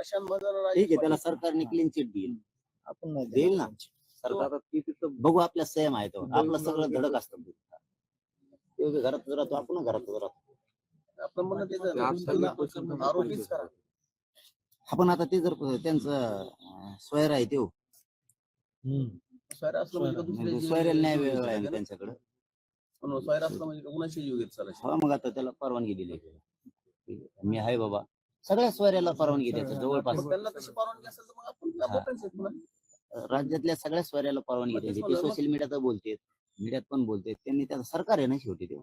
ठीक आहे, त्याला सरकारने क्लीन चिट देईल, आपण नाही देईल ना सरकार. बघू आपल्या संयम आहे तो, आपलं सगळं धडक असतं. घरात राहतो आपण, घरात राहतो आपण. आता ते जर त्यांचं स्वैर आहे ते स्वैराला न्याय वेळ आहे त्यांच्याकडे. मग आता त्याला परवानगी दिली. मी आहे बाबा, सगळ्या स्वैराला परवानगी द्यायचं जवळपास. राज्यातल्या सगळ्या स्वैराला परवानगी द्यायची. ते सोशल मीडियात बोलते, मीडियात पण बोलते. त्यांनी त्याचं सरकार आहे ना शेवटी. ते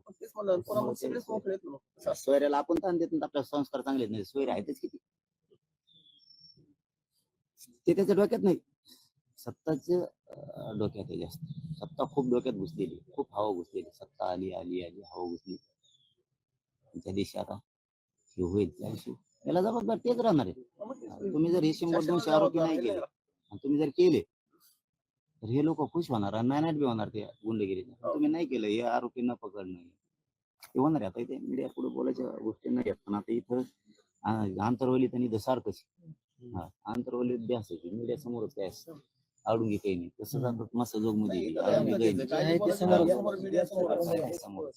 स्वैराला आपण ताण देत नाही, आपल्या संस्कार चांगले नाही. स्वैर आहेतच किती, ते त्याच्या डोक्यात नाही. सत्ताच्या डोक्यात आहे जास्त. सत्ता खूप डोक्यात घुसलेली, खूप हवा घुसलेली. सत्ता आली आली आली, हवा घुसली. त्या दिवशी आता हे होईल, त्या दिवशी याला जबाबदार तेच राहणार आहे. तुम्ही जर हे 100-200 आरोपी नाही केले आणि तुम्ही जर केले तर हे लोक खुश होणार आणि नायनाट बी होणार ते गुंडगिरी. तुम्ही नाही केलं, हे आरोपी न पकडणं हे होणार आहे. आता इथे मीडिया पुढे बोलायच्या गोष्टी नाही, पण आता इथं आंतरवली त्यांनी सारखंच आंतरवलीत बी असायची. मीडिया समोरच काय आवडून घे काही नाही, तसं जातात मस्त जोग मध्ये समोर.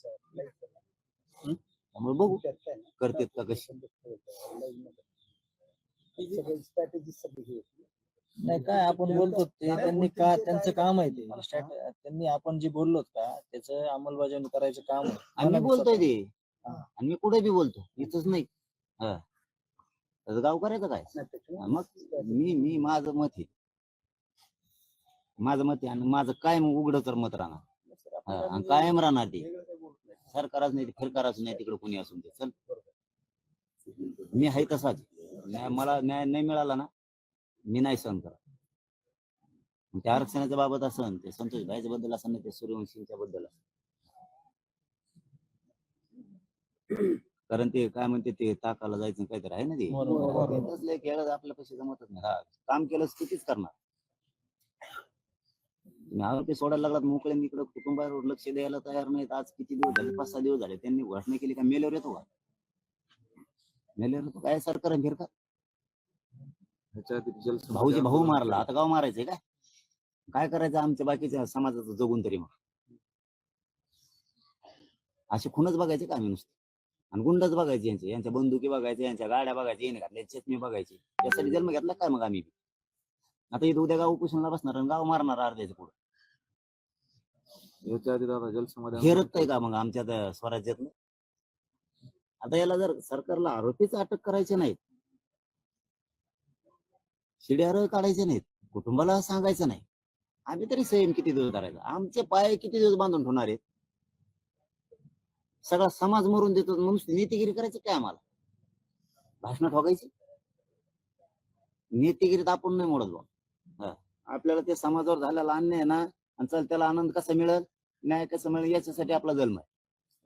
त्यामुळे बघू करतेत का कशी. नाही काय आपण बोलतो ते त्यांनी का, त्यांचं काम आहे ते. त्यांनी आपण जे बोललोत का त्याचं अंमलबजावणी करायचं काम आहे. आम्ही बोलतोय ते, आणि मी कुठे बी बोलतो, इथंच नाही. गाव करायचं काय मग. मी माझं मत आहे, माझं मत आहे, आणि माझं कायम उघड तर मत राहणार आणि कायम राहणार. ते सरकारच नाही, फिरकारच नाही, तिकडे कोणी असून ते. चल मी आहे तसाच. मला न्याय नाही मिळाला ना, मी नाही सहन करा. त्या आरक्षणाच्या बाबत असं, ते संतोष भाईच्या बद्दल असं नाही, ते सूर्यवंशींच्या बद्दल. कारण ते काय म्हणते, ते ताकाला जायचं काहीतरी आहे ना. ते खेळ आपल्या पैसे जमतच नाही. काम केलंच कितीच करणार. आरोपी सोडायला लागलात मोकळे, इकडं कुटुंबावर लक्ष द्यायला तयार नाहीत. आज किती दिवस झाले, 5-6 दिवस झाले. त्यांनी घोषणा केली का मेल्यावर येतो का, मेल्यावर येतो काय सरकार फिर का. भाऊचे भाऊ मारला, आता गाव मारायचंय काय करायचं आमच्या बाकीच्या समाजाचं जगून तरी. मग असे खूनच बघायचे का आम्ही नुसते, आणि गुंडच बघायचे, यांच्या बंदुकी बघायचे, यांच्या गाड्या बघायच्या, येणे घातल्या चटणी बघायची. यासाठी जन्म घेतला काय मग आम्ही. आता इथं उद्या गाव उपोषणाला बसणार आणि गाव मारणार अर्ध्याच्या पुढे. हे रक्त आहे का मग आमच्या स्वराज्यातलं. आता याला जर सरकारला आरोपीच अटक करायचे नाहीत, शिड्यार काढायचे नाहीत, कुटुंबाला सांगायचं नाही, आम्ही तरी संयम किती दिवस करायचा. आमचे पाय किती दिवस बांधून ठेवणार आहेत. सगळा समाज मरून देतो म्हणून नीतिगिरी करायचं काय आम्हाला. भाषण ठोकायची नीतिगिरीत आपण नाही मोडत बा. आपल्याला ते समाजावर झालेला अन्याय आहे ना, आणि चल त्याला आनंद कसा मिळेल, न्याय कसं मिळेल, याच्यासाठी आपला जन्म आहे.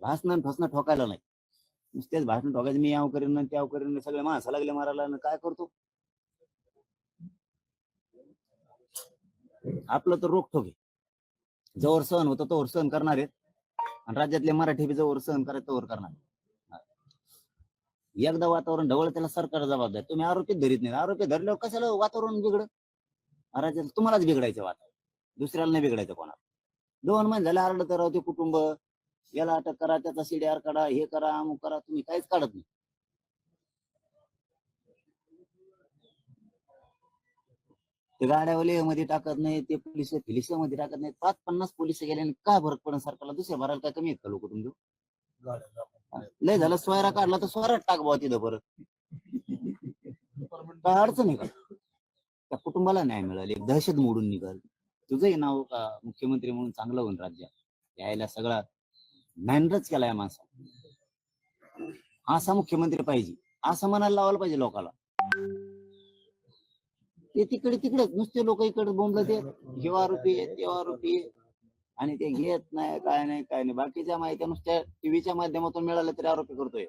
भाषण ठोसणं ठोकायला नाही. नुसतेच भाषण ठोकायचं, मी याव करीन त्याव करीन, सगळे माणसं लागले मारायला. काय करतो आपलं तर रोखठोक आहे. जवळ सहन होतं तोवर सहन करणार आहेत, आणि राज्यातले मराठी बी जवळ सहन करायचं तोवर करणार. एकदा वातावरण ढवळ त्याला सरकार जबाबदार. तुम्ही आरोपी धरीत नाही, आरोपी धरल्यावर कशाला वातावरण बिघडत. राज्यात तुम्हालाच बिघडायचं वातावरण, दुसऱ्याला नाही बिघडायचं कोणाला. 2 महिने झाले आरडत राहू ते कुटुंब, याला अटक करा, त्याचा सीडीआर काढा, हे करा, अमुक करा, तुम्ही काहीच काढत नाही. ते गाड्यावाले मध्ये टाकत नाही, ते पोलिस मध्ये टाकत नाही. 5-50 पोलिस गेल्याने काय फरक पडेल सरकारला. दुसऱ्या भरायला काय कमी आहेत का लोक तुमचे. लय झालं स्वयरा काढला तर स्वरात टाक बुवा तिथं परत, काय अडचण आहे का. त्या कुटुंबाला न्याय मिळाली, एक दहशत मोडून निघाल. तुझंही नाव का मुख्यमंत्री म्हणून चांगलं होऊन राज्यात यायला सगळा मॅनरच केला या माणसा. असा मुख्यमंत्री पाहिजे असं म्हणायला लावायला पाहिजे लोकांना. ते तिकडे नुसते लोक इकडे बोंबलं, ते हे आरोपी आहे, ते आरोपी आहे, आणि ते घेत नाही काय नाही. बाकीच्या माहिती नुसत्या टीव्हीच्या माध्यमातून मिळालं तरी आरोपी करतोय.